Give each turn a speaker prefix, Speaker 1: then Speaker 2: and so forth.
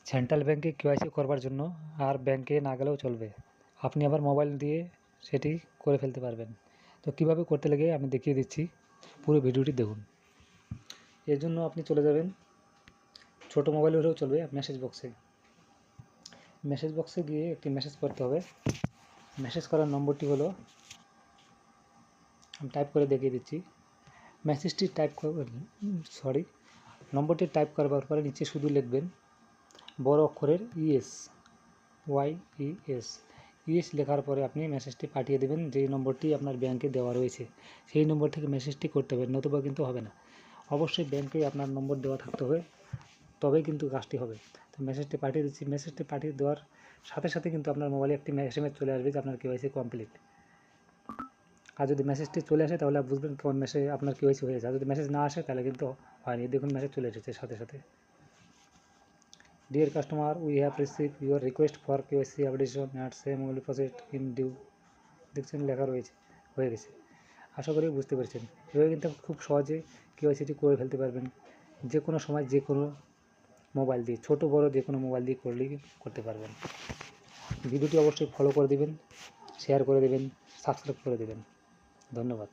Speaker 1: Central ব্যাংকে KYC করবার জন্য আর ব্যাংকে না গেলেও চলবে, আপনি আবার মোবাইল দিয়ে সেটি করে ফেলতে পারবেন। তো কীভাবে করতে লাগে আমি দেখিয়ে দিচ্ছি, পুরো ভিডিওটি দেখুন। এর জন্য আপনি চলে যাবেন, ছোটো মোবাইল হলেও চলবে, মেসেজ বক্সে গিয়ে একটি মেসেজ করতে হবে। মেসেজ করার নম্বরটি হলো, আমি টাইপ করে দেখিয়ে দিচ্ছি। মেসেজটি নম্বরটি টাইপ করবার পরে নিচে শুধু লিখবেন বড় অক্ষরের ইএস লেখার পরে আপনি মেসেজটি পাঠিয়ে দেবেন। যেই নম্বরটি আপনার ব্যাংকে দেওয়া রয়েছে সেই নম্বর থেকে মেসেজটি করতে হবে, নতুবা কিন্তু হবে না। অবশ্যই ব্যাংকে আপনার নম্বর দেওয়া থাকতে হবে, তবেই কিন্তু কাজটি হবে। তো মেসেজটি পাঠিয়ে দিচ্ছি। মেসেজটি পাঠিয়ে দেওয়ার সাথে সাথে কিন্তু আপনার মোবাইলে একটি SMS চলে আসবে যে আপনার কেওয়াইসি কমপ্লিট। আর যদি মেসেজটি চলে আসে তাহলে বুঝবেন কোন মেসেজ আপনার কেওয়াইসি হয়েছে। আর যদি মেসেজ না আসে তাহলে কিন্তু হয়নি। দেখুন মেসেজ চলে এসেছে সাথে সাথে। Dear customer, we have receive your request for KYC updation at same will process in due. দেখছেন লেখা রয়েছে, হয়ে গেছে। আশা করি বুঝতে পেরেছেন। এভাবে কিন্তু খুব সহজে কেওয়াইসিটি করে ফেলতে পারবেন, যে কোনো সময় যে কোনো মোবাইল দিয়ে, ছোট বড় যে কোনো মোবাইল দিয়ে করলেই করতে পারবেন। ভিডিওটি অবশ্যই ফলো করে দেবেন, শেয়ার করে দেবেন, সাবস্ক্রাইব করে দেবেন। ধন্যবাদ।